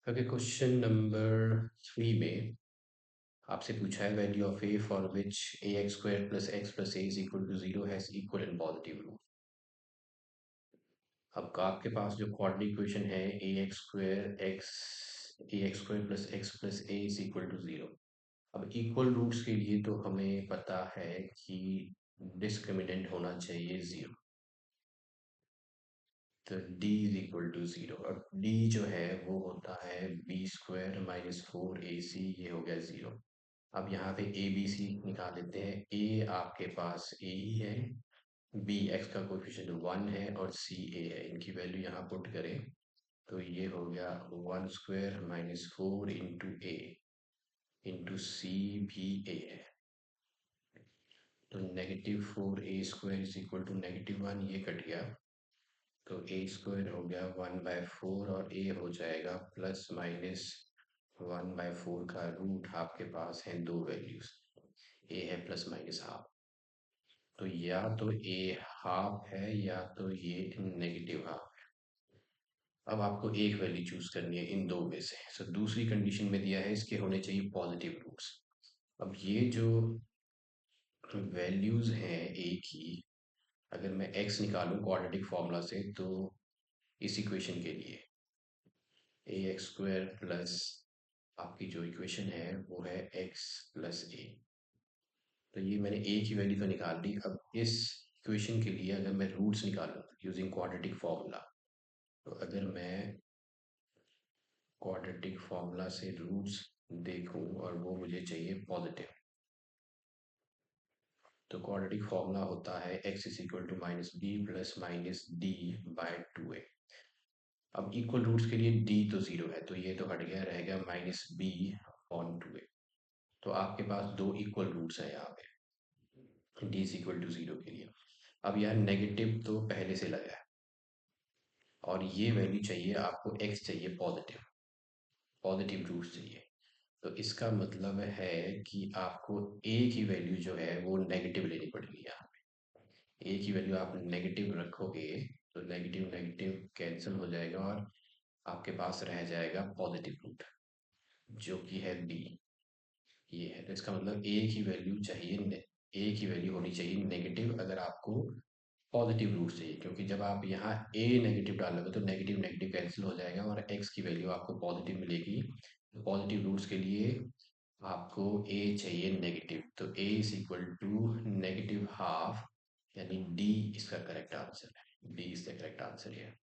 Okay, question number 3 में आपसे पूछा है value of a for which a x square plus x plus a is equal to zero has equal and positive root. अब आपके पास जो क्वाड्रेटिक इक्वेशन है a x square plus a is equal to zero. अब equal roots के लिए तो हमें पता है कि डिस्क्रिमिनेंट होना चाहिए जीरो। तो d is equal to zero. अब d जो है वो होता है B square minus four A C, ये हो गया जीरो। अब यहाँ पे ए बी सी निकाल लेते हैं। ए आपके पास ए ही है, बी एक्स का कोएफिशिएंट वन है और सी ए है। इनकी वैल्यू यहाँ पुट करें तो ये हो गया one square minus four into a into c भी ए है। तो negative four a square is equal to negative one, ये कट गया तो ए स्क्वायर हो गया वन बाय फोर और ए हो जाएगा plus minus one by four का रूट। आपके पास है दो वैल्यूज, ए है प्लस माइनस हाफ। तो या तो ए हाफ है या तो ये नेगेटिव हाफ। अब आपको एक वैल्यू चूज करनी है इन दो में से। सो दूसरी कंडीशन में दिया है इसके होने चाहिए पॉजिटिव रूट्स। अब ये जो वैल्यूज हैं ए की, अगर मैं एक्स निकालूं क्वाड्रेटिक फॉर्मूला से तो इस इक्वेशन के लिए ए एक्स स्क्वायर प्लस आपकी जो इक्वेशन है वो है एक्स प्लस ए। तो ये मैंने ए की वैल्यू तो निकाल ली। अब इस इक्वेशन के लिए अगर मैं रूट्स निकालूं यूजिंग क्वाड्रेटिक फॉर्मूला, तो अगर मैं क्वाड्रेटिक फॉर्मूला से रूट्स देखूं और वो मुझे चाहिए पॉजिटिव, तो क्वाड्रेटिक फॉर्मूला होता है x is equal to minus b plus minus d by two a. अब इक्वल रूट्स के लिए डी तो जीरो है तो ये तो हट गया, रह गया minus B on two A. तो आपके पास दो इक्वल रूट्स हैं यहाँ पे D is equal to zero के लिए। अब यार नेगेटिव तो पहले से लगा है और ये वैल्यू चाहिए आपको, एक्स चाहिए पॉजिटिव, पॉजिटिव रूट्स चाहिए। तो इसका मतलब है कि आपको ए की वैल्यू जो है वो नेगेटिव लेनी पड़ेगी। यहाँ पे ए की वैल्यू आप नेगेटिव रखोगे तो नेगेटिव नेगेटिव कैंसिल हो जाएगा और आपके पास रह जाएगा पॉजिटिव रूट जो कि है बी। ये है तो इसका मतलब ए की वैल्यू चाहिए, ए की वैल्यू होनी चाहिए नेगेटिव अगर आपको पॉजिटिव रूट चाहिए, क्योंकि जब आप यहाँ ए नेगेटिव डालोगे तो नेगेटिव नेगेटिव कैंसिल हो जाएगा और एक्स की वैल्यू आपको पॉजिटिव मिलेगी। पॉजिटिव रूट्स के लिए आपको ए चाहिए नेगेटिव, तो a is equal to negative half, यानी डी इसका करेक्ट आंसर है। D is the correct answer है।